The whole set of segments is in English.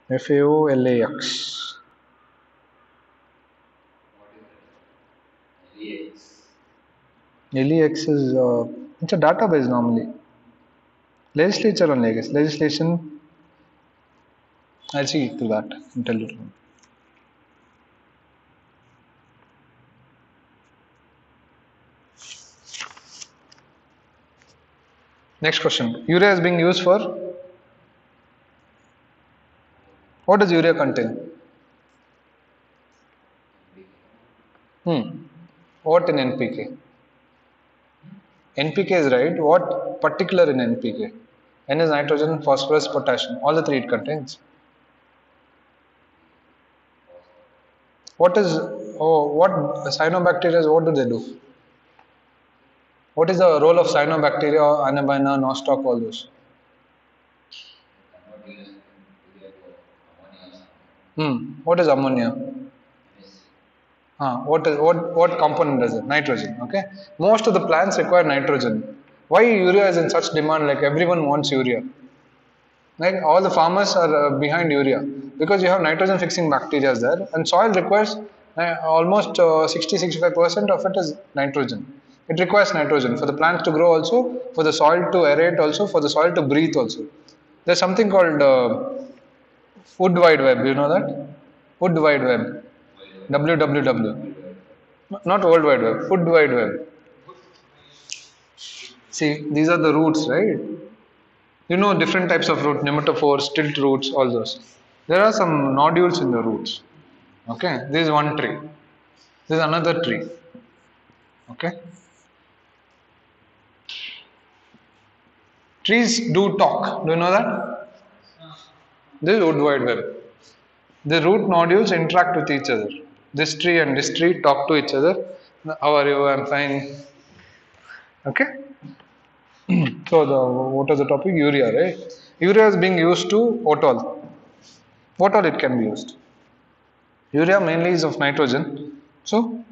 FAOLAX. LEX is it's a database normally. Legislature only, I guess. Legislation. I'll see to that and tell you. Next question. Urea is being used for what does urea contain? What in NPK? NPK is right. What particular in NPK? N is nitrogen, phosphorus, potassium. All the three it contains. What is what cyanobacteria? What do they do? What is the role of cyanobacteria, anabaina, nostoc, all those? What is ammonia? What component does it? Nitrogen. Okay. Most of the plants require nitrogen. Why urea is in such demand? Like everyone wants urea. Like all the farmers are behind urea because you have nitrogen fixing bacteria there, and soil requires almost 60-65% of it is nitrogen. It requires nitrogen for the plants to grow, also for the soil to aerate, also for the soil to breathe. Also, there's something called Wood Wide Web. You know that? Wood Wide Web. WWW. Not World Wide Web. Wood Wide Web. See, these are the roots, right? You know different types of root, nematophores, tilt roots, all those. There are some nodules in the roots. Okay, this is one tree. This is another tree. Okay. Trees do talk. Do you know that? This is wood wide web. The root nodules interact with each other. This tree and this tree talk to each other. How are you? I'm fine. Okay. So what was the topic? Urea, right? Urea is being used to what all? What all it can be used? Urea mainly is of nitrogen. So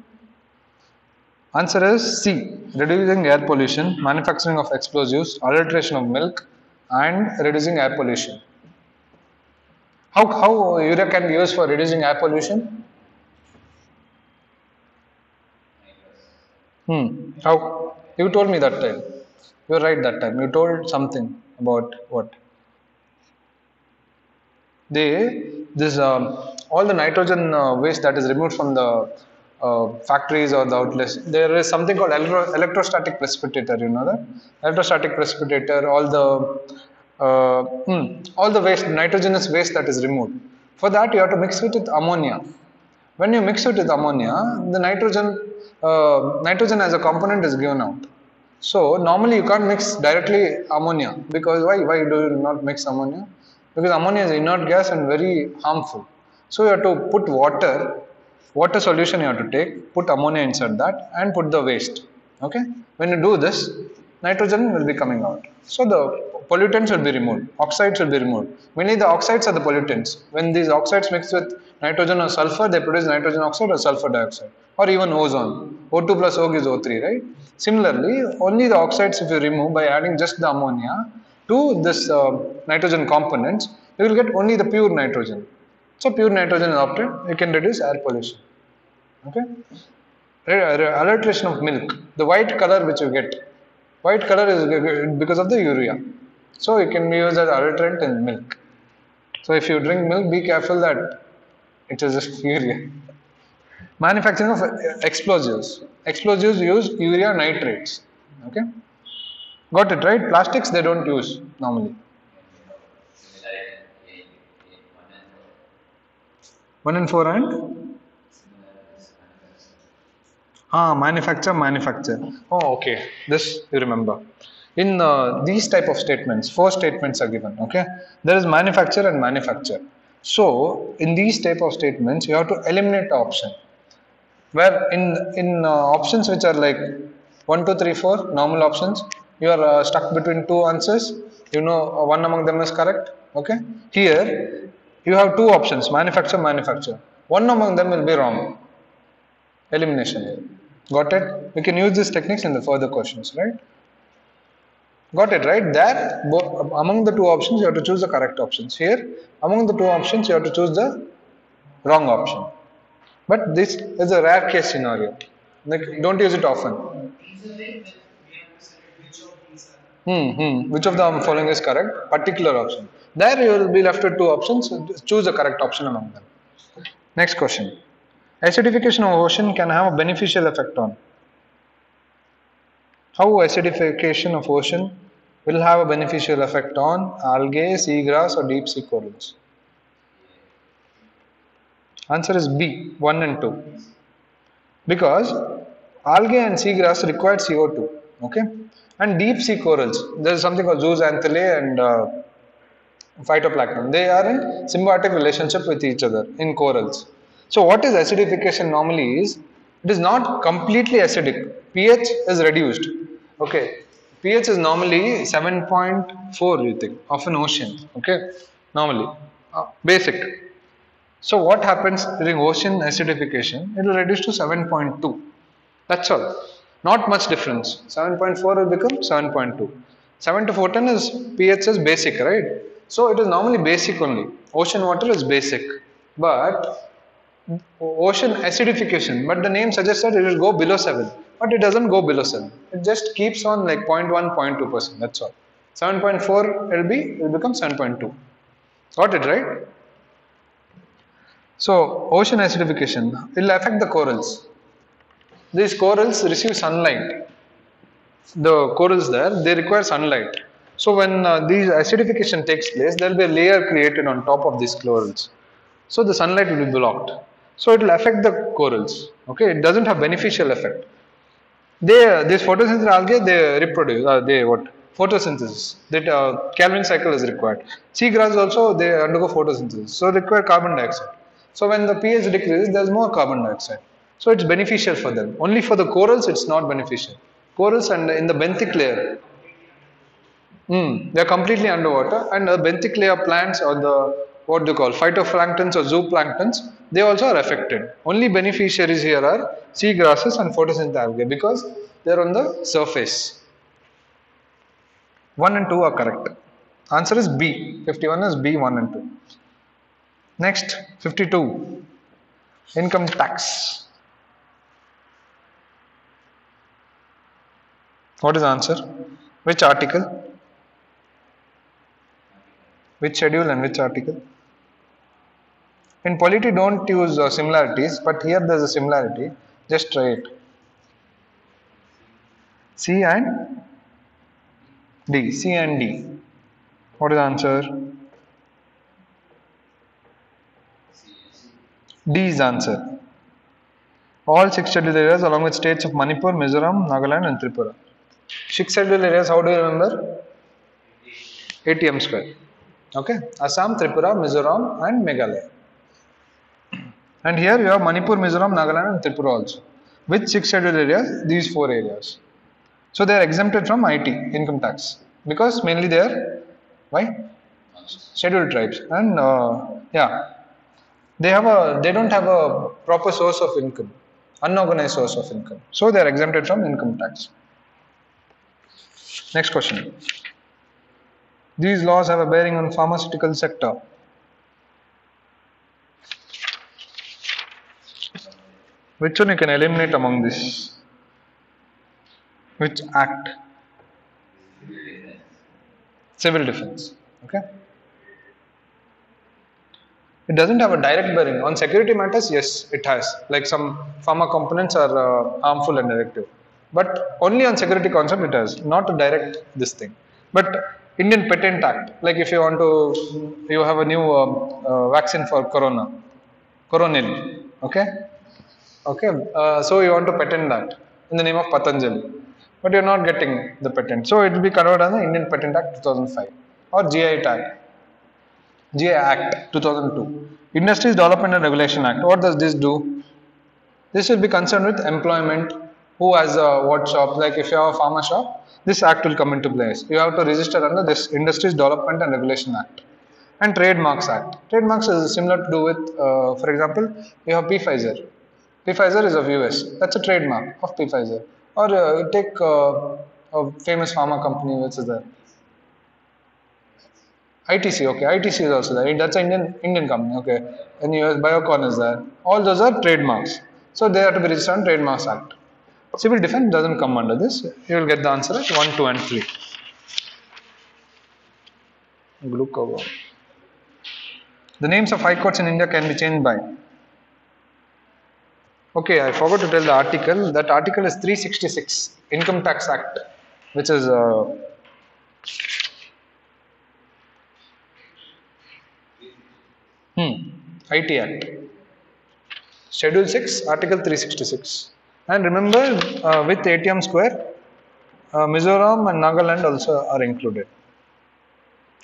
answer is C. Reducing air pollution, manufacturing of explosives, adulteration of milk, and reducing air pollution. How urea can be used for reducing air pollution? How? You told me that time. You were right that time. You told something about what? This all the nitrogen waste that is removed from the factories or the outlets. There is something called electrostatic precipitator. You know that electrostatic precipitator. All the waste, nitrogenous waste that is removed. For that, you have to mix it with ammonia. When you mix it with ammonia, the nitrogen as a component is given out. So normally you can't mix directly ammonia because why? Why do you not mix ammonia? Because ammonia is inert gas and very harmful. So you have to put water solution you have to take, put ammonia inside that and put the waste. Okay. When you do this, nitrogen will be coming out. So the pollutants will be removed, oxides will be removed. Mainly the oxides are the pollutants. When these oxides mix with nitrogen or sulfur, they produce nitrogen oxide or sulfur dioxide or even ozone. O2 plus O gives O3, right? Similarly, only the oxides if you remove by adding just the ammonia to this nitrogen components, you will get only the pure nitrogen. So pure nitrogen is opted, you can reduce air pollution. Okay. Adulteration of milk, the white color which you get, white color is because of the urea. So you can use as adulterant in milk. So if you drink milk, be careful that it is just urea. Manufacturing of explosives. Explosives use urea nitrates. Okay. Got it right? Plastics they don't use normally. 1 and 4 and manufacture. Oh, okay. This you remember. In these type of statements, 4 statements are given. Okay, there is manufacture and manufacture. So in these type of statements, you have to eliminate the option. Where in options which are like 1, 2, 3, 4 normal options, you are stuck between 2 answers. You know one among them is correct. Okay, here you have 2 options: manufacture. One among them will be wrong. Elimination. Got it? We can use these techniques in the further questions, right? Got it, right? There, among the two options, you have to choose the correct options. Here, among the two options, you have to choose the wrong option. But this is a rare case scenario. Like, don't use it often. Which of the following is correct? Particular option. There you will be left with two options. Choose the correct option among them. Next question. Acidification of ocean can have a beneficial effect on. How acidification of ocean will have a beneficial effect on algae, seagrass or deep sea corals? Answer is B, 1 and 2. Because algae and seagrass require CO2, okay? And deep sea corals, there is something called zooxanthellae and phytoplankton. They are in symbiotic relationship with each other in corals. So what is acidification normally is, it is not completely acidic. pH is reduced. Okay, pH is normally 7.4, you think, of an ocean. Okay, normally, basic. So what happens during ocean acidification? It will reduce to 7.2. That's all. Not much difference. 7.4 will become 7.2. 7 to 14 is pH is basic, right? So it is normally basic only. Ocean water is basic. But ocean acidification, but the name suggests that it will go below 7. But it doesn't go below 7. It just keeps on like 0.1, 0.2%. That's all. 7.4 will become 7.2. Got it, right? So ocean acidification will affect the corals. These corals receive sunlight. The corals there, they require sunlight. So when these acidification takes place, there will be a layer created on top of these corals. So the sunlight will be blocked. So it will affect the corals. Okay, it doesn't have beneficial effect. This photosynthetic algae, they reproduce. Photosynthesis. That Calvin cycle is required. Seagrass also, they undergo photosynthesis. So they require carbon dioxide. So when the pH decreases, there is more carbon dioxide. So it's beneficial for them. Only for the corals, it's not beneficial. Corals and in the benthic layer, they are completely underwater, and the benthic layer plants or the what they call phytoplanktons or zooplanktons, they also are affected. Only beneficiaries here are seagrasses and photosynthetic algae because they are on the surface. 1 and 2 are correct. Answer is B. 51 is B, 1 and 2. Next, 52. Income tax. What is the answer? Which article? Which schedule and which article? In polity, don't use similarities, but here there is a similarity. Just try it. C and D. C and D. What is the answer? D is the answer. All 6 scheduled areas along with states of Manipur, Mizoram, Nagaland and Tripura. 6 scheduled areas, how do you remember? ATM square. Okay, Assam, Tripura, Mizoram and Meghalaya. And here you have Manipur, Mizoram, Nagaland and Tripura also. Which 6 scheduled areas? These 4 areas. So they are exempted from IT, income tax. Because mainly they are, why? Scheduled tribes. And they don't have a proper source of income. Unorganized source of income. So they are exempted from income tax. Next question. These laws have a bearing on pharmaceutical sector. Which one you can eliminate among this? Which act? Civil defense. Okay. It doesn't have a direct bearing. On security matters, yes, it has. Like some pharma components are harmful and addictive. But only on security concept it has, not a direct this thing. But Indian Patent Act, like if you want to, you have a new vaccine for coronil, okay? Okay, so you want to patent that in the name of Patanjali, but you're not getting the patent. So it will be covered under the Indian Patent Act 2005 or GI Act 2002. Industries Development and Regulation Act. What does this do? This will be concerned with employment. Who has a what shop? Like if you have a pharma shop, this act will come into place. You have to register under this Industries Development and Regulation Act. And Trademarks Act. Trademarks is similar to do with, for example, you have Pfizer. Pfizer is of US. That's a trademark of Pfizer. Or take A famous pharma company which is there. ITC, okay, ITC is also there. That's an Indian company, okay. And US Biocon is there. All those are trademarks. So they have to be registered on Trademarks Act. Civil defense doesn't come under this. You will get the answer at 1, 2, and 3. Glucose. The names of high courts in India can be changed by. Okay, I forgot to tell the article. That article is 366, Income Tax Act, which is IT Act. Schedule 6, Article 366. And remember, with ATM Square, Mizoram and Nagaland also are included.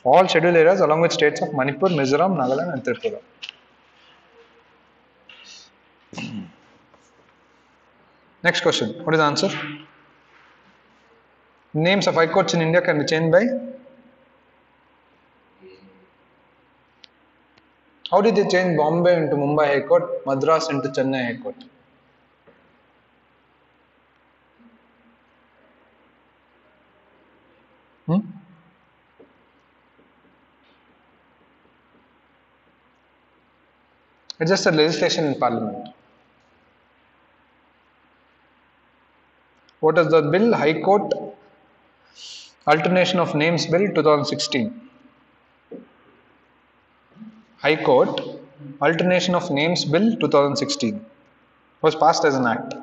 All scheduled areas along with states of Manipur, Mizoram, Nagaland and Tripura. Next question. What is the answer? Names of high courts in India can be changed by? How did they change Bombay into Mumbai High Court, Madras into Chennai High Court? It's just a legislation in Parliament. What is the bill? High Court Alternation of Names Bill 2016. High Court Alternation of Names Bill 2016 was passed as an act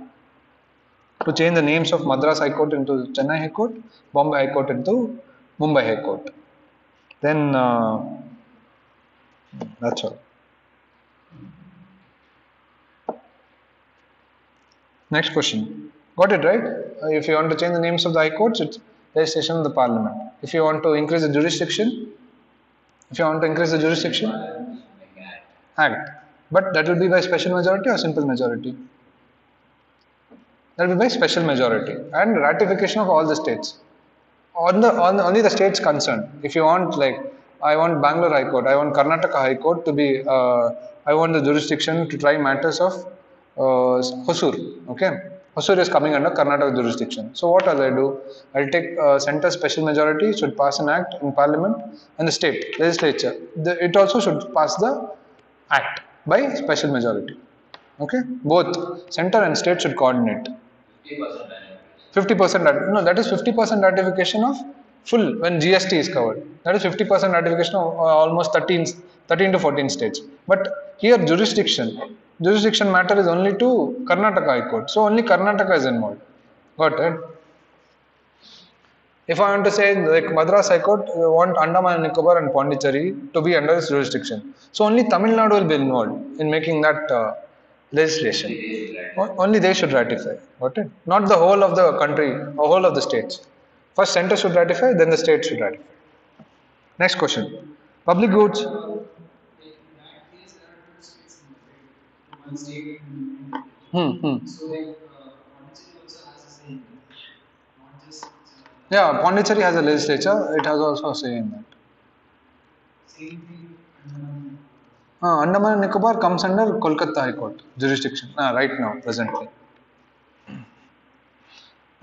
to change the names of Madras High Court into Chennai High Court, Bombay High Court into Mumbai High Court. Then that's all. Next question. Got it right? If you want to change the names of the high courts, it's legislation of the parliament. If you want to increase the jurisdiction, act. But that will be by special majority or simple majority? That will be by special majority and ratification of all the states. Only the states concerned. If you want, like, I want Bangalore High Court, I want Karnataka High Court to be, I want the jurisdiction to try matters of Hosur. Okay, Hosur is coming under Karnataka jurisdiction. So what will I do? I'll take center special majority, should pass an act in parliament, and the state legislature. It also should pass the act by special majority. Okay, both center and state should coordinate. 50%. No, that is 50% ratification of full when GST is covered. That is 50% ratification of almost 13 to 14 states. But here jurisdiction matter is only to Karnataka High Court. So only Karnataka is involved. Got it? If I want to say like Madras High Court, we want Andaman and Nicobar and Pondicherry to be under this jurisdiction. So only Tamil Nadu will be involved in making that legislation. Only they should ratify. Got it? Not the whole of the country or whole of the states. First center should ratify, then the state should ratify. Next question. Public goods. Yeah, Pondicherry has a legislature. It has also a say in that. Andaman and Nicobar comes under Kolkata High Court jurisdiction right now, presently.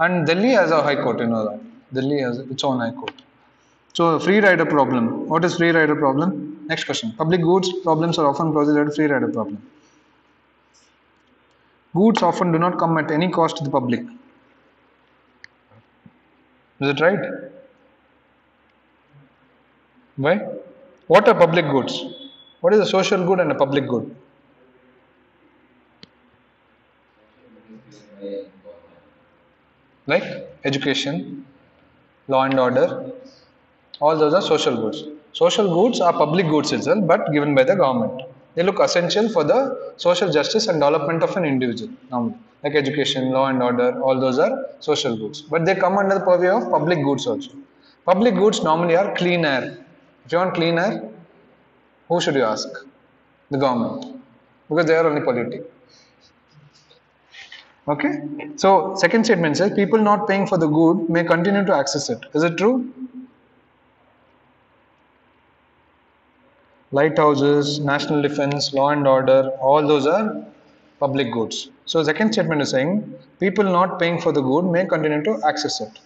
And Delhi has a High Court, you know that. Delhi has its own High Court. So, free rider problem. What is free rider problem? Next question. Public goods problems are often processed as free rider problem. Goods often do not come at any cost to the public. Is it right? Why? What are public goods? What is a social good and a public good? Like education, law and order, all those are social goods. Social goods are public goods itself, but given by the government. They look essential for the social justice and development of an individual. Normally, like education, law and order, all those are social goods. But they come under the purview of public goods also. Public goods normally are clean air. If you want clean air, who should you ask? The government. Because they are only polluting. Okay? So, second statement says, people not paying for the good may continue to access it. Is it true? Lighthouses, national defense, law and order, all those are public goods. So, second statement is saying, people not paying for the good may continue to access it.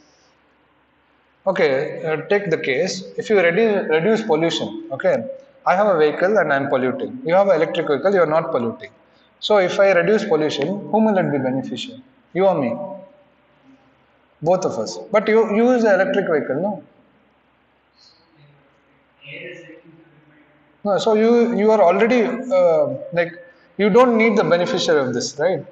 Okay, take the case. If you reduce pollution, okay, I have a vehicle and I'm polluting. You have an electric vehicle, you are not polluting. So if I reduce pollution, whom will it be beneficial? You or me? Both of us. But you use the electric vehicle, no? No, so you are already like you don't need the beneficiary of this, right?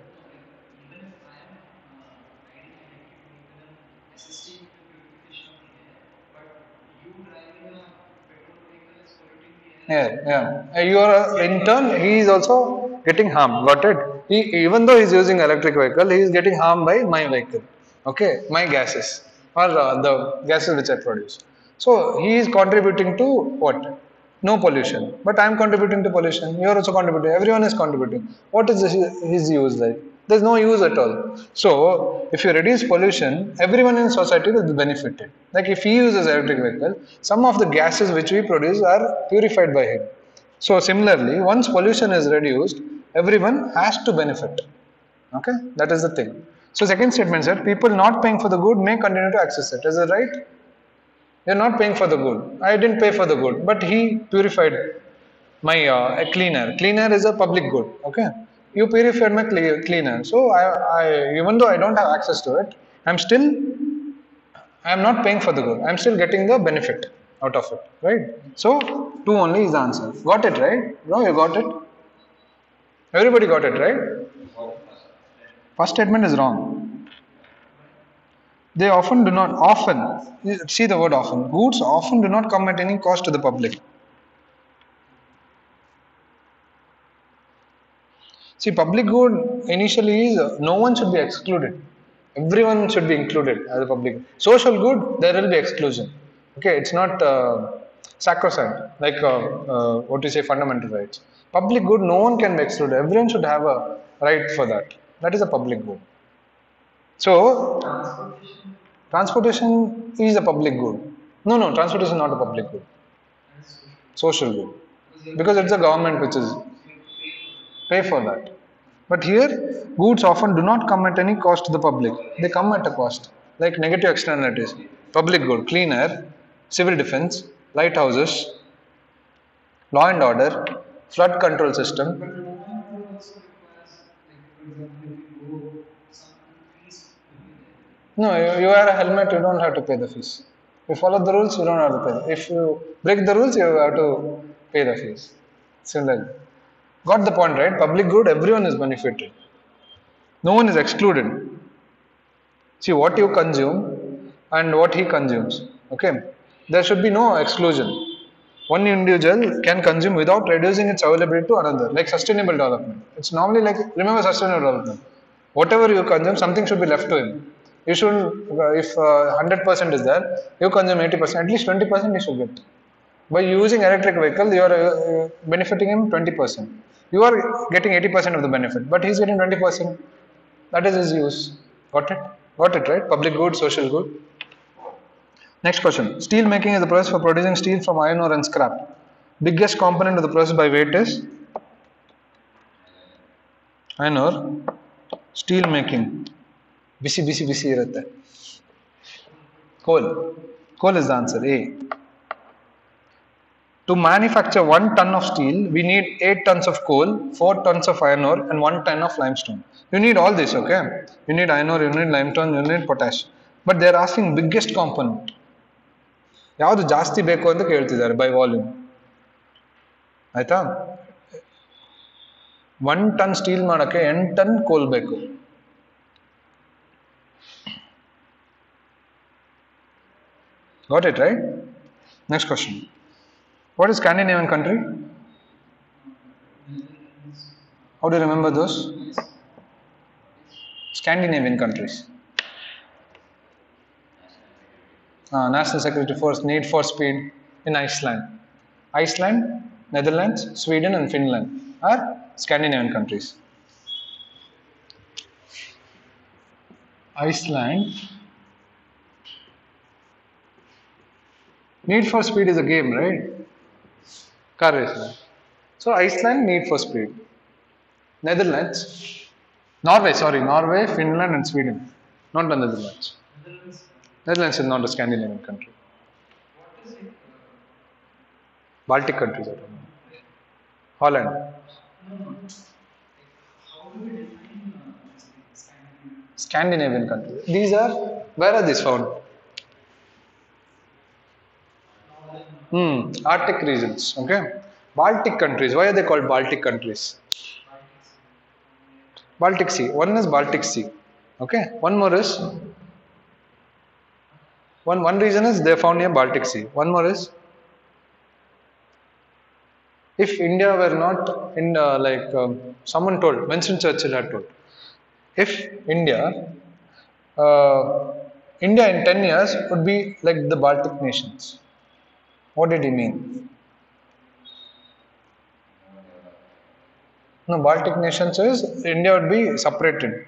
Yeah, yeah. You are in turn, he is also getting harmed. Got it? Even though he is using electric vehicle, he is getting harmed by my vehicle. Okay, my gases or the gases which I produce. So he is contributing to what? No pollution. But I am contributing to pollution. You are also contributing. Everyone is contributing. What is his use like? There's no use at all. So if you reduce pollution, everyone in society will be benefited. Like if he uses electric vehicle, some of the gases which we produce are purified by him. So similarly, once pollution is reduced, everyone has to benefit. Okay, that is the thing. So second statement said, people not paying for the good may continue to access it. Is it right? You're not paying for the good. I didn't pay for the good, but he purified my cleaner. Cleaner is a public good. Okay, you purified my cleaner. So even though I don't have access to it, I'm not paying for the good. I'm still getting the benefit out of it. Right. So two only is the answer. Got it right? No, you got it. Everybody got it right. First statement is wrong. They often do not, see the word often, goods often do not come at any cost to the public. See, public good initially is no one should be excluded. Everyone should be included as a public. Social good, there will be exclusion. Okay, it's not sacrosanct, like what you say, fundamental rights. Public good, no one can be excluded. Everyone should have a right for that. That is a public good. So, transportation is a public good. No, transportation is not a public good. Social good. Because it's a government which is pay for that. But here, goods often do not come at any cost to the public. They come at a cost, like negative externalities, public good, clean air, civil defense, lighthouses, law and order, flood control system. No, you wear a helmet, you don't have to pay the fees. You follow the rules, you don't have to pay. If you break the rules, you have to pay the fees. Similarly. Got the point, right? Public good, everyone is benefited. No one is excluded. See what you consume and what he consumes. Okay. There should be no exclusion. One individual can consume without reducing its availability to another, like sustainable development. It's normally like, remember sustainable development. Whatever you consume, something should be left to him. You shouldn't, if 100% is there, you consume 80%, at least 20% you should get. By using electric vehicle, you are benefiting him 20%. You are getting 80% of the benefit, but he is getting 20%. That is his use. Got it? Got it, right? Public good, social good. Next question. Steel making is the process for producing steel from iron ore and scrap. Biggest component of the process by weight is iron ore. Steel making. Bisi irate. Coal. Coal is the answer. A. To manufacture 1 ton of steel, we need 8 tons of coal, 4 tons of iron ore, and 1 ton of limestone. You need all this, okay? You need iron ore, you need limestone, you need potash. But they are asking biggest component. ಯಾವುದು ಜಾಸ್ತಿ ಬೇಕು ಅಂತ ಕೇಳ್ತಿದ್ದಾರೆ by volume ಆಯ್ತಾ 1 ton steel ಮಾಡೋಕ್ಕೆ 8 ton ಕೋಲ್ ಬೇಕು got it right next question what is Scandinavian country how do you remember those Scandinavian countries National Security Force Need for Speed in Iceland. Iceland, Netherlands, Sweden and Finland are Scandinavian countries. Iceland. Need for Speed is a game, right? Car race. So Iceland, Need for Speed. Netherlands. Norway, Finland and Sweden. Not the Netherlands. Netherlands is not a Scandinavian country. Baltic countries, I don't know. Holland. Scandinavian countries. These are, where are these found? Arctic regions. Okay. Baltic countries. Why are they called Baltic countries? Baltic Sea. One is Baltic Sea. Okay. One more is one reason is they found near Baltic Sea. One more is if India were not in someone told, Winston Churchill had told, if uh, India in 10 years would be like the Baltic nations. What did he mean? No, Baltic nations is India would be separated.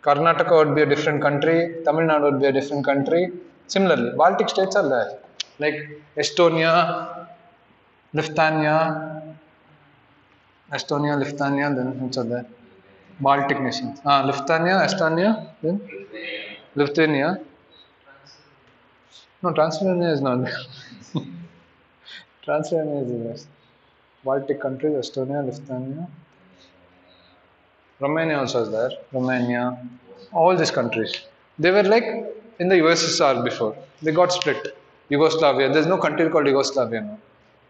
Karnataka would be a different country, Tamil Nadu would be a different country. Similarly, Baltic states are there, like Lithuania, Lithuania, then which are there? Baltic nations. Lithuania, Estonia, then Lithuania. No, Transylvania is not there. Transylvania is the west. Baltic countries, Estonia, Lithuania. Romania also is there. Romania. All these countries. They were like in the USSR before. They got split. Yugoslavia. There's no country called Yugoslavia now.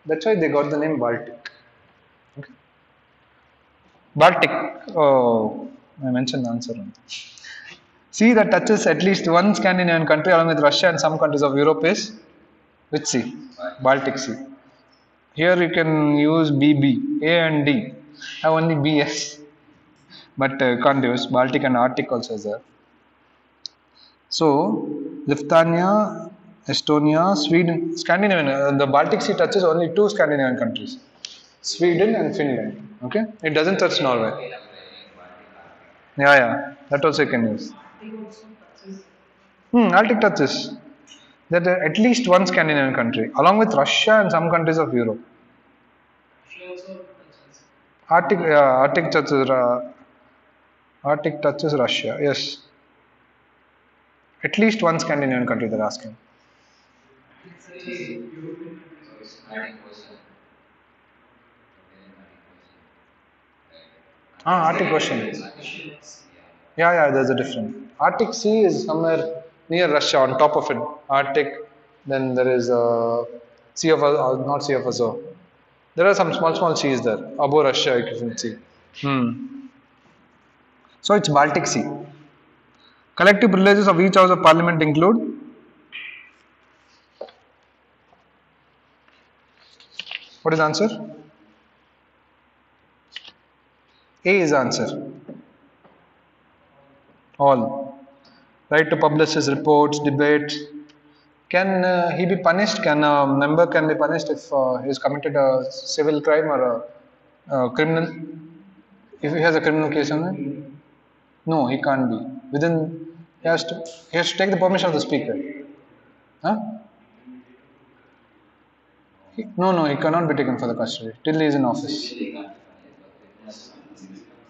That's why they got the name Baltic. Okay. Baltic. Oh, I mentioned the answer. Sea that touches at least one Scandinavian country along with Russia and some countries of Europe is which sea? Baltic Sea. Here you can use BB, A and D. I have only BS, but can't use Baltic and Arctic also is there. So Lithuania, Estonia, Sweden, Scandinavian. The Baltic Sea touches only two Scandinavian countries, Sweden and Finland. Okay, it doesn't touch Norway. Yeah, that also you can use. Arctic touches. That at least one Scandinavian country, along with Russia and some countries of Europe. Arctic touches. Arctic touches Russia. Yes, at least one Scandinavian country. They're asking. Arctic Ocean. There's a difference. Arctic Sea is somewhere near Russia, on top of it. Arctic. Then there is a Sea of not Sea of Azov. There are some small seas there above Russia. You can see. So it's Baltic Sea. Collective privileges of each house of parliament include. What is the answer? A is the answer. All. Right to publish his reports, debates. Can he be punished? Can a member be punished if he has committed a civil crime or a criminal? If he has a criminal case on it? No, he can't be. He has to take the permission of the speaker. Huh? No, he cannot be taken for the custody till he is in office.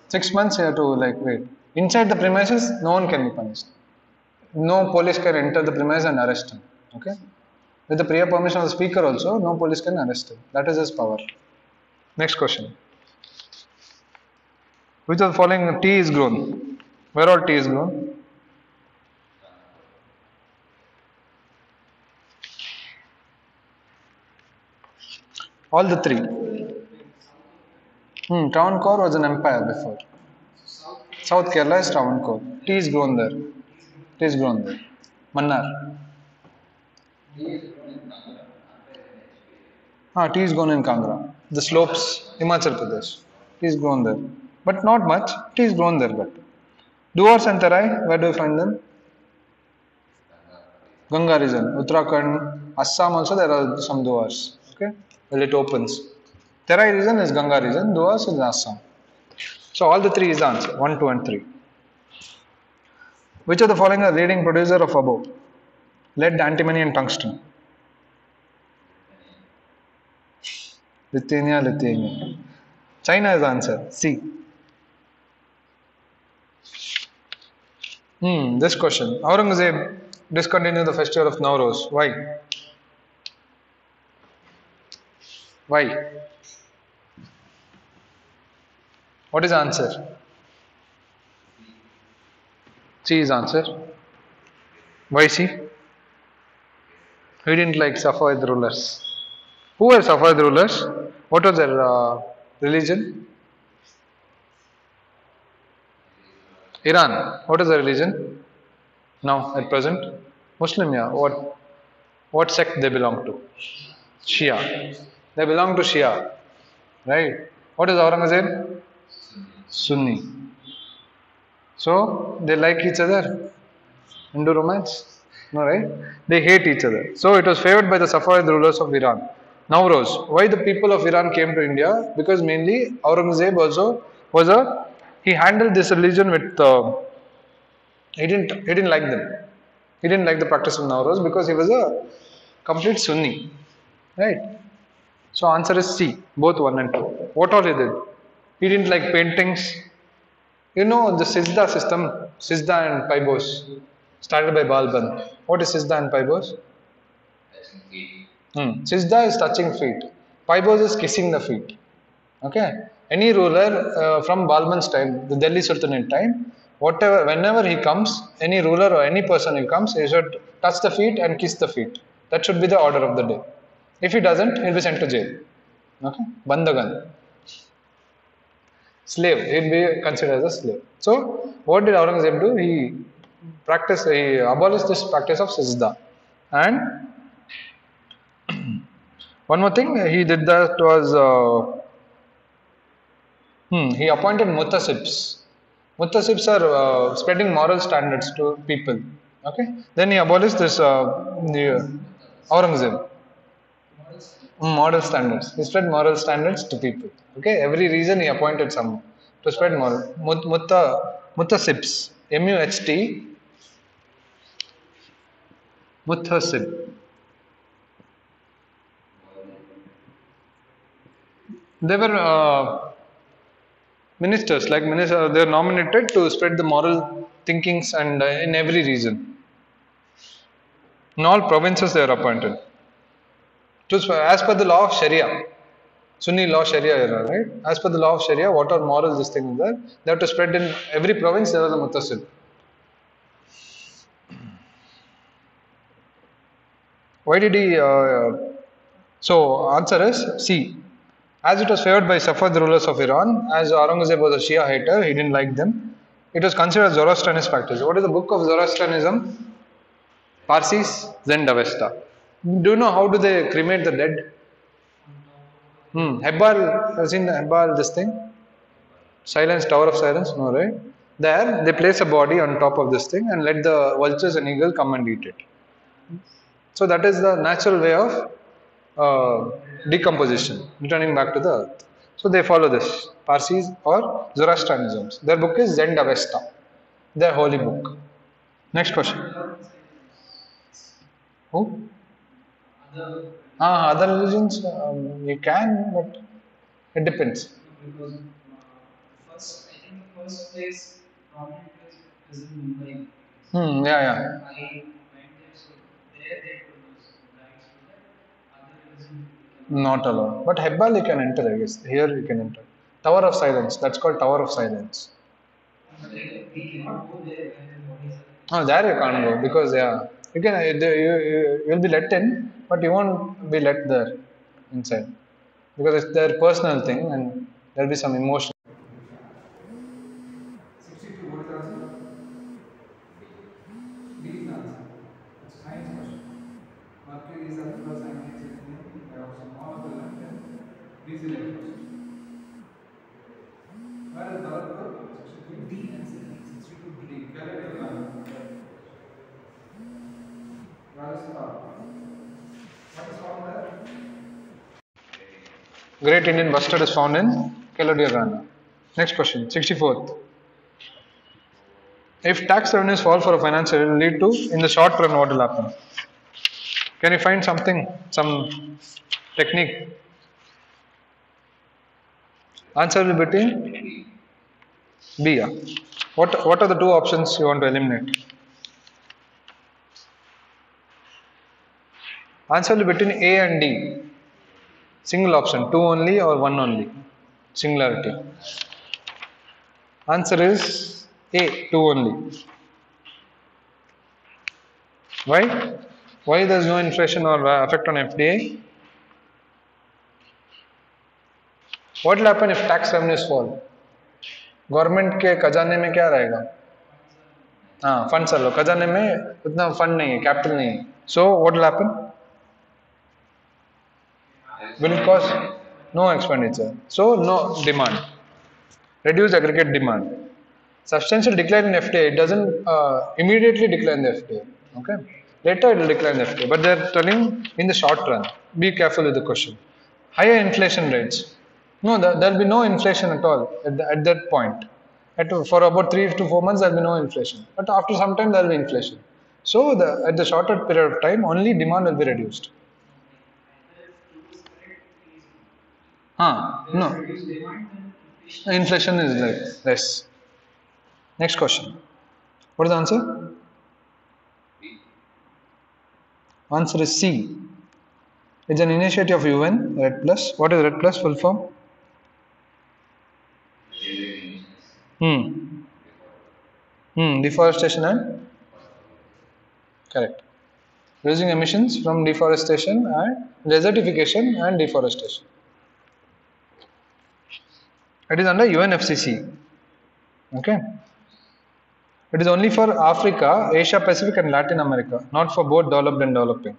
6 months he have to wait. Inside the premises, no one can be punished. No police can enter the premises and arrest him. Okay? With the prior permission of the speaker also, no police can arrest him. That is his power. Next question. Which of the following tea is grown? Where all tea is grown? All the three. Travancore was an empire before. South Kerala is Travancore. Tea is grown there. Mannar. Tea is grown in Kangra. The slopes, Himachal Pradesh. Tea is grown there. But not much. Tea is grown there. But Duars and Terai, where do you find them? Ganga region. Uttarakhand, Assam also there are some Duars. Okay? Well, it opens. Terai region is Ganga region. Duars is Assam. So all the three is the answer. 1, 2 and 3. Which of the following are leading producer of above? Lead, antimony and tungsten. Lithuania. China is the answer. C. This question. Aurangzeb discontinue the festival of Nowruz. Why? Why? What is the answer? C is answer. Why C? We didn't like Safavid rulers. Who were Safavid rulers? What was their religion? Iran. What is the religion? Now, at present? Muslim, yeah. What sect they belong to? Shia. They belong to Shia. Right? What is Aurangzeb? Sunni. So, they like each other? Hindu romance? No, right? They hate each other. So, it was favored by the Safavid rulers of Iran. Nowruz. Why the people of Iran came to India? Because mainly Aurangzeb also was he handled this religion with, he didn't like them. He didn't like the practice of Nowruz because he was a complete Sunni. Right? So, answer is C, both 1 and 2. What all he did? He didn't like paintings. You know the Sizda system, Sizda and Paibos, started by Balban. What is Sizda and Paibos? Sizda is touching feet. Paibos is kissing the feet. Okay. Any ruler from Balban's time, the Delhi Sultanate time, whenever he comes, any ruler or any person who comes, he should touch the feet and kiss the feet. That should be the order of the day. If he doesn't, he'll be sent to jail. Okay. Bandagan. Slave. He'll be considered as a slave. So, what did Aurangzeb do? He abolished this practice of Sizda. And one more thing he did that was he appointed Muttasibs. Muttasibs are spreading moral standards to people. Okay. Then he abolished this Aurangzeb. Moral standards. He spread moral standards to people. Okay. Every region he appointed someone to spread moral. Muttasibs. M-U-H-T. Muttasib. They were ministers, they were nominated to spread the moral thinkings and in every region. In all provinces they are appointed. As per the law of Sharia, Sunni law Sharia era, right? As per the law of Sharia, what are morals, this thing is there. They have to spread in every province, there was a Muttasib. Why did he? So, answer is C. As it was favored by Safavid rulers of Iran, as Aurangzeb was a Shia hater, he didn't like them. It was considered Zoroastrianist practice. What is the book of Zoroastrianism? Parsis, Zend-Avesta. Do you know how do they cremate the dead? Hebbal, have you seen the Hebbal, this thing? Silence, Tower of Silence? No, right? There, they place a body on top of this thing and let the vultures and eagle come and eat it. So that is the natural way of decomposition, returning back to the earth. So they follow this, Parsis or Zoroastrianism. Their book is Zend-Avesta, their holy book. Next question. Who? Other religions, you can, but it depends. Because first, I think the first place, prominent place is in Mumbai. Yeah. I went there, so there they told us guides to that other religion. Not allowed. But Hebbal you can enter, I guess. Here you can enter. Tower of Silence. That's called Tower of Silence. But we cannot go there when the bodies No, there you can't go because you can you will be let in, but you won't be let there inside because it's their personal thing and there'll be some emotion. 62, what is the answer? D is the answer. It's a science question. Mercury is at first and it's in peroxide. All of the left and these electrons. Where is the other one? 63? D answer. 62 D. Where is star? What is found there? Great Indian Bustard is found in Kelodiagana. Next question, 64th. If tax revenues fall for a financial year, it will lead to, in the short run, what will happen? Can you find something, some technique? Answer will be between B. What are the two options you want to eliminate? Answer will be between A and D. Single option, 2 only or 1 only. Singularity. Answer is A, 2 only. Why? Why there is no inflation or effect on FDI? What will happen if tax revenues fall? Government के खजाने में क्या रहेगा? हाँ, fund sir लो, खजाने में उतना fund नहीं है, कैपिटल नहीं है. So what will happen? Will cost no expenditure. So no demand. Reduce aggregate demand. Substantial decline in FTA. It doesn't immediately decline the FTA. Okay. Later it will decline the FTA. But they are telling in the short run. Be careful with the question. Higher inflation rates. No, there will be no inflation at all at that point. For about 3 to 4 months there will be no inflation. But after some time there will be inflation. So at the shorter period of time only demand will be reduced. No. Inflation is less. Next question. What is the answer? Answer is C. It's an initiative of UN, Red Plus. What is Red Plus full form? Deforestation and? Correct. Reducing emissions from deforestation and desertification and deforestation. It is under UNFCCC. Okay. It is only for Africa, Asia Pacific and Latin America, not for both developed and developing.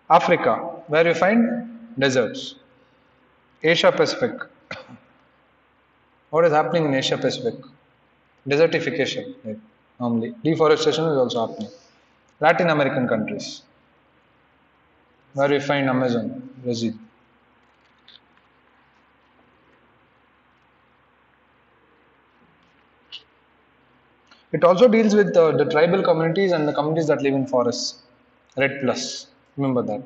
Africa, where you find deserts. Asia Pacific. What is happening in Asia Pacific? Desertification, right? Normally. Deforestation is also happening. Latin American countries, where we find Amazon, Brazil. It also deals with the tribal communities and the communities that live in forests. Red Plus. Remember that.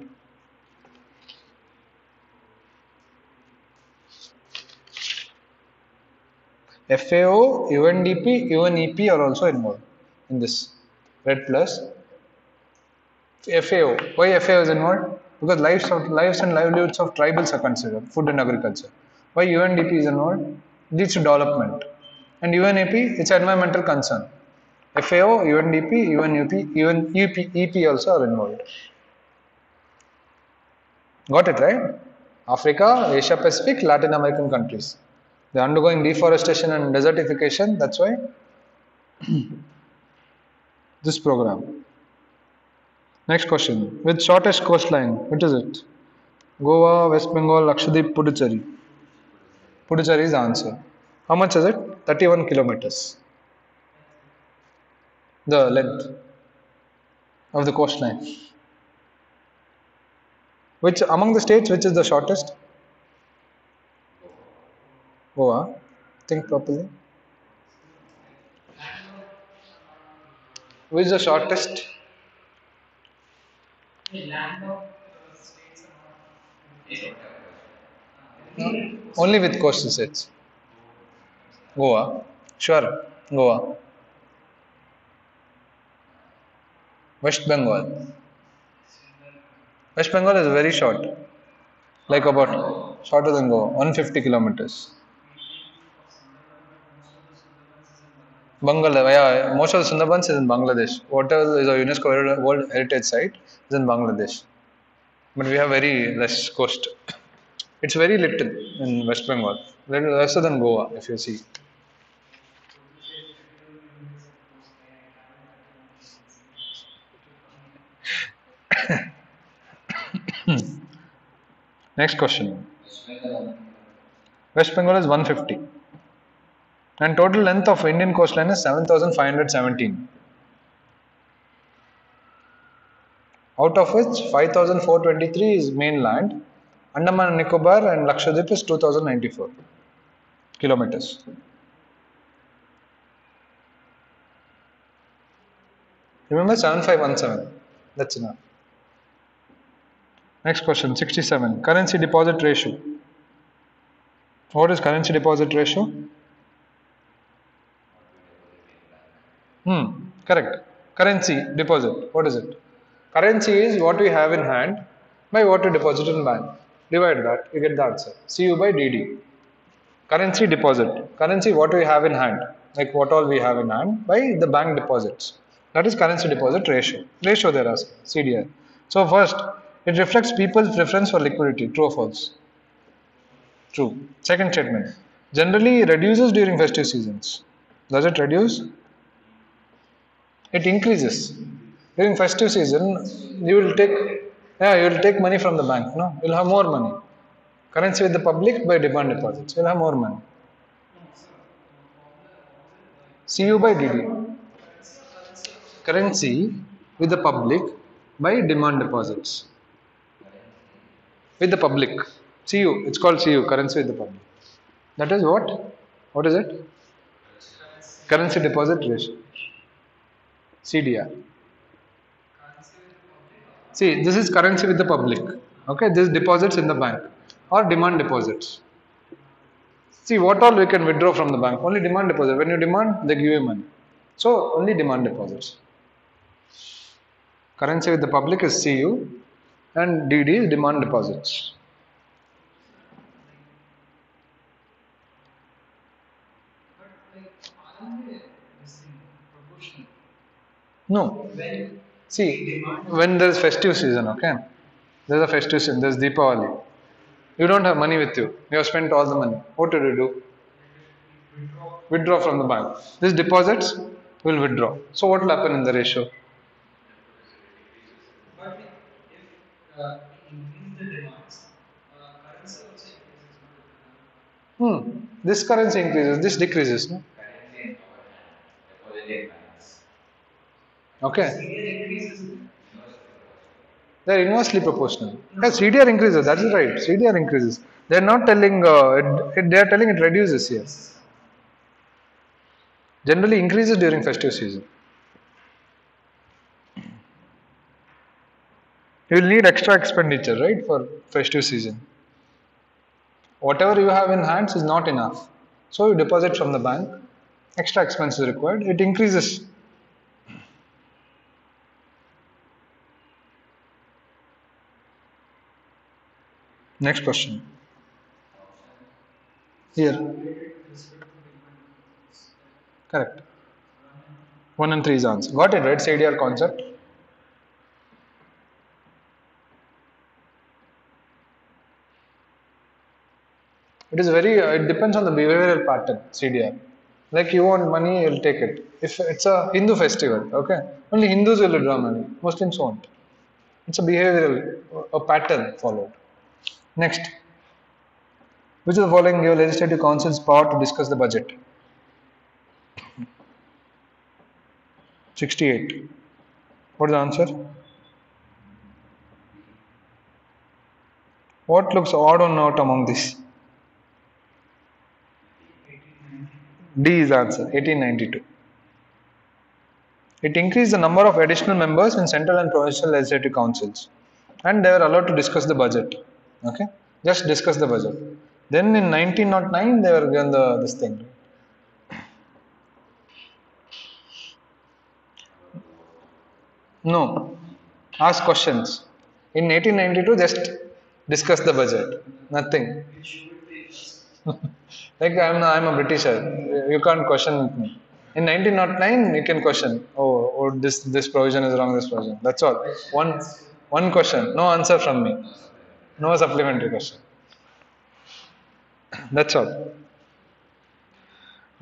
FAO, UNDP, UNEP are also involved in this. Red Plus. FAO. Why FAO is involved? Because lives and livelihoods of tribals are considered, food and agriculture. Why UNDP is involved? Leads to development. And UNEP, it's environmental concern. FAO, UNDP, UNEP, EP also are involved. Got it, right? Africa, Asia Pacific, Latin American countries. They are undergoing deforestation and desertification. That's why this program. Next question. With shortest coastline, what is it? Goa, West Bengal, Lakshadweep, Puducherry. Puducherry is the answer. How much is it? 31 kilometers. The length of the coastline. Which among the states, which is the shortest? Goa. Think properly. Which is the shortest? Only with coastal states. Goa. Sure. Goa. West Bengal. West Bengal is very short. Like about shorter than Goa. 150 kilometers. Bangladesh. Yeah, most of the Sundarbans is in Bangladesh. Whatever is a UNESCO World Heritage Site is in Bangladesh. But we have very less coast. It's very little in West Bengal. Little lesser than Goa, if you see. Next question. West Bengal is 150. And total length of Indian coastline is 7,517. Out of which 5,423 is mainland. Andaman and Nicobar and Lakshadweep is 2,094 kilometers. Remember 7517. That's enough. Next question, 67. Currency deposit ratio. What is currency deposit ratio? Correct. Currency deposit. What is it? Currency is what we have in hand by what we deposit in bank. Divide that, you get the answer. CU by DD. Currency deposit. Currency what we have in hand, like what all we have in hand by the bank deposits. That is currency deposit ratio. Ratio they are asking, CDR. So first, it reflects people's preference for liquidity. True or false? True. Second statement. Generally reduces during festive seasons. Does it reduce? It increases. During festive season, you will take you will take money from the bank. No, you'll have more money. Currency with the public by demand deposits. You'll have more money. CU by DD. Currency with the public by demand deposits. With the public. CU. It's called CU. Currency with the public. That is what? What is it? Currency deposit ratio. CDR. See, this is currency with the public. Okay, this is deposits in the bank or demand deposits. See, what all we can withdraw from the bank? Only demand deposit. When you demand, they give you money. So, only demand deposits. Currency with the public is CU and DD is demand deposits. No. See, when there is festive season, okay? There is a festive season, there is Deepavali. You don't have money with you. You have spent all the money. What do you do? Withdraw from the bank. These deposits will withdraw. So what will happen in the ratio? But if increase the demands, currency also increases. This currency increases, this decreases. No? Okay. They are inversely proportional. Yes, CDR increases. That is right. CDR increases. They are not telling. They are telling it reduces here. Generally increases during festive season. You will need extra expenditure, right, for festive season. Whatever you have in hands is not enough. So you deposit from the bank. Extra expense is required. It increases. Next question. Here. Correct. 1 and 3 is answer. Got it, right? CDR concept. It is very, it depends on the behavioral pattern, CDR. Like you want money, you'll take it. If it's a Hindu festival, okay, only Hindus will withdraw money, Muslims won't. It's a behavioral, a pattern followed. Next. Which of the following give legislative councils power to discuss the budget? 68. What is the answer? What looks odd or not among this? D is answer, 1892. It increased the number of additional members in central and provincial legislative councils, and they were allowed to discuss the budget. Okay, just discuss the budget. Then in 1909 they were given this thing. No, ask questions. In 1892 just discuss the budget. Nothing. Like I'm a Britisher. You can't question with me. In 1909 you can question. Oh, this provision is wrong. This provision. That's all. One question. No answer from me. No supplementary question. That's all.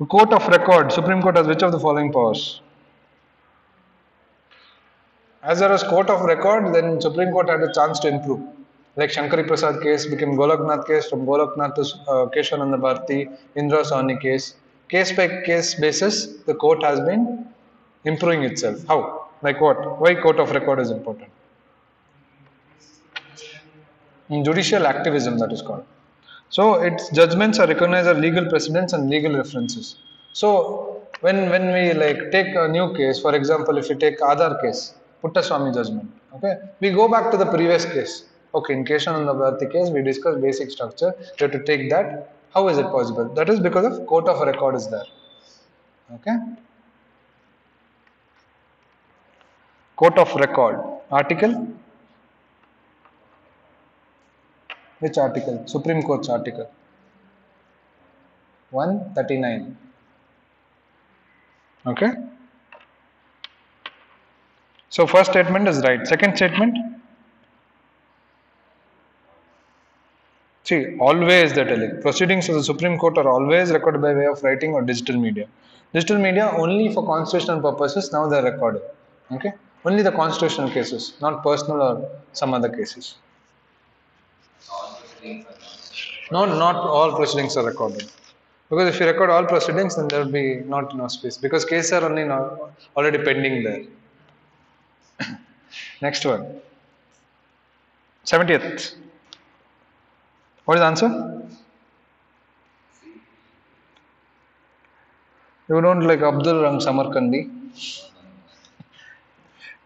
Court of record. Supreme Court has which of the following powers? As there was court of record, then Supreme Court had a chance to improve. Like Shankari Prasad case became Golaknath case, from Golaknath to Keshavananda Bharati, Indra Sawhney case. Case by case basis, the court has been improving itself. How? Like what? Why court of record is important? In judicial activism, that is called. So its judgments are recognized as legal precedents and legal references. So when we like take a new case, for example, if you take Aadhar case, Puttaswamy judgment, okay, we go back to the previous case. Okay, in Keshavananda Bharati case, we discussed basic structure. You have to take that. How is it possible? That is because of court of record is there. Okay. Court of record. Article? Which article? Supreme Court's article. 139. Okay. So first statement is right. Second statement? See, always they tell it. Proceedings of the Supreme Court are always recorded by way of writing or digital media. Digital media only for constitutional purposes, now they are recorded. Okay? Only the constitutional cases, not personal or some other cases. No, not all proceedings are recorded. Because if you record all proceedings, then there will be not enough space. Because cases are only now already pending there. Next one. 70th. What is the answer? You don't like Abdul Rang Samarkandi?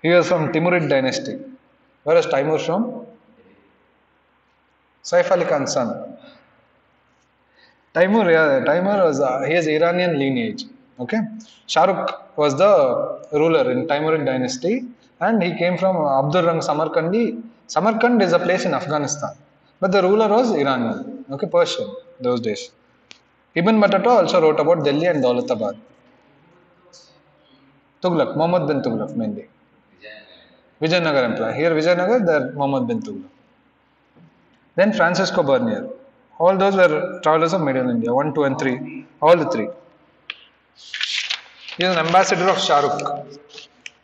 He was from Timurid dynasty. Where is Timur from? Saif Ali Khan's son. Timur, yeah, Timur was he has Iranian lineage. Okay, Shah Rukh was the ruler in Timurid dynasty, and he came from Abdul Rang Samarkandi. Samarkand is a place in Afghanistan, but the ruler was Iranian. Okay, Persian those days. Ibn Battuta also wrote about Delhi and Daulatabad. Tughlaq, Muhammad bin Tughlaq mainly. Vijayanagar Empire. Here Vijayanagar, there Muhammad bin Tughlaq. Then Francisco Bernier. All those were travelers of medieval India. 1, 2, and 3. All the three. He is an ambassador of Shah Rukh.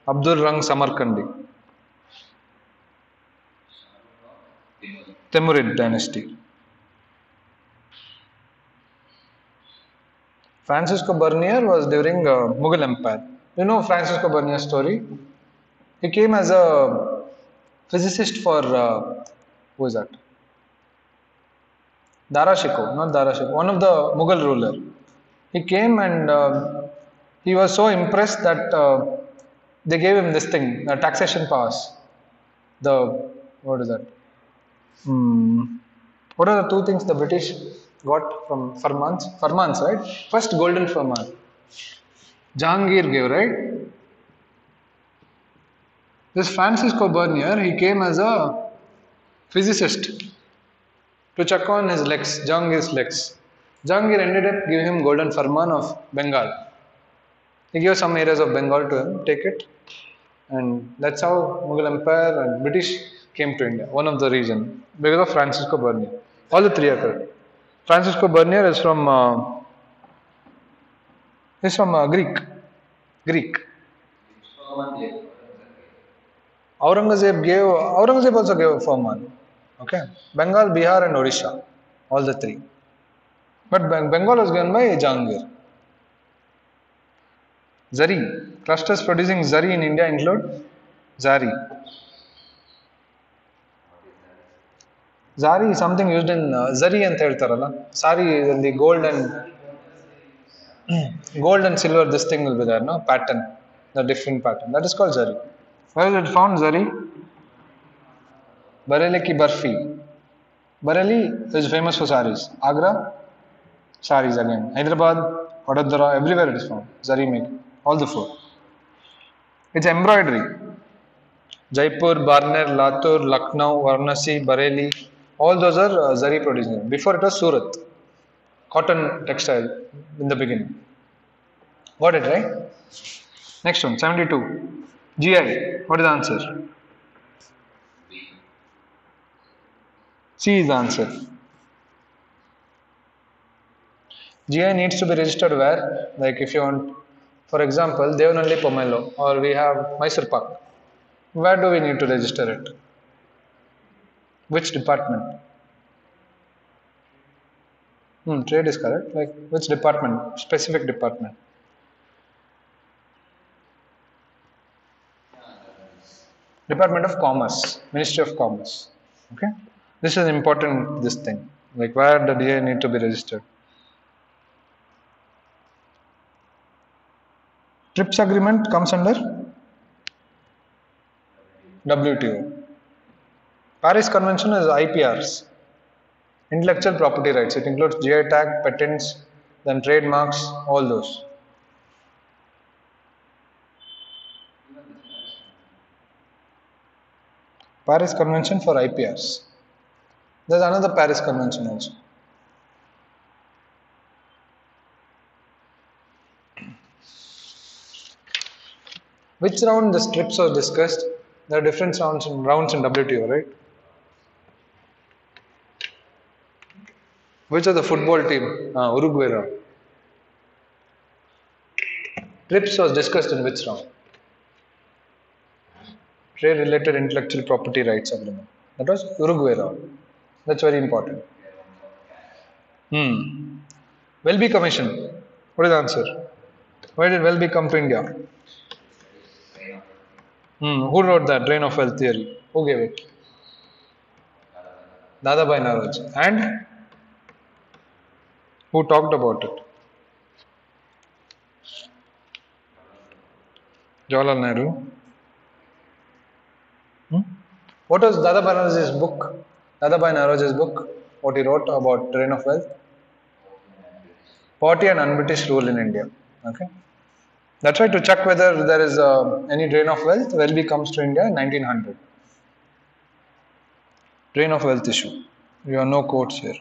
Abdul Rang Samarkandi. Timurid dynasty. Francisco Bernier was during Mughal Empire. You know Francisco Bernier's story? He came as a physicist for, who is that? Dara Shikoh, not Dara Shikoh, one of the Mughal ruler. He came and he was so impressed that they gave him this thing, taxation powers. What is that? What are the two things the British got from Farmans? Farmans, right? First golden Farman. Jahangir gave, right? This Francisco Bernier, he came as a physicist to check on his legs, Jahangir's legs. Jahangir ended up giving him golden Farman of Bengal. He gave some areas of Bengal to him, take it. And that's how Mughal Empire and British came to India, one of the reasons, because of Francisco Bernier. All the three are correct. Francisco Bernier is from Greek. Aurangzeb also gave a Farman. Okay. Bengal, Bihar and Odisha. All the three. But Bengal was given by Jahangir. Zari. Clusters producing Zari in India include Zari. Zari is something used in Zari and Teltarala. Sari is the gold and silver, this thing will be there, no? Pattern. The different pattern. That is called Zari. Where is it found, Zari? Bareilly ki Barfi. Bareilly is famous for saris. Agra, saris again. Hyderabad, Vadodara, everywhere it is found. Zari making. All the four. It's embroidery. Jaipur, Barner, Latur, Lucknow, Varanasi, Bareilly. All those are Zari producing. Before it was Surat. Cotton textile in the beginning. Got it, right? Next one, 72. GI. What is the answer? C is the answer. GI needs to be registered where? Like if you want, for example, Devanalli Pomelo, or we have Mysore Pak. Where do we need to register it? Which department? Trade is correct. Like which department? Specific department. Department of Commerce, Ministry of Commerce. Okay. This is important, this thing. Like where the DA need to be registered. TRIPS agreement comes under WTO. Paris Convention is IPRs. Intellectual property rights. It includes GI tag, patents, then trademarks, all those. Paris Convention for IPRs. There's another Paris Convention also. Which round the strips are discussed? There are different rounds in WTO, right? Which are the football team? Uruguay round. TRIPS was discussed in which round? Trade related intellectual property rights agreement. That was Uruguay round. That's very important. Welby Commission. What is the answer? Why did Welby come to India? Who wrote that drain of wealth theory? Who gave it? Dadabhai Naoroji. And who talked about it? Jawaharlal Nehru. What was Dadabhai Naoroji's book? Dadabhai Naoroji's book. What he wrote about drain of wealth? Poverty and un-British rule in India. Okay. That's why to check whether there is any drain of wealth, Welby comes to India in 1900. Drain of wealth issue. You have no quotes here.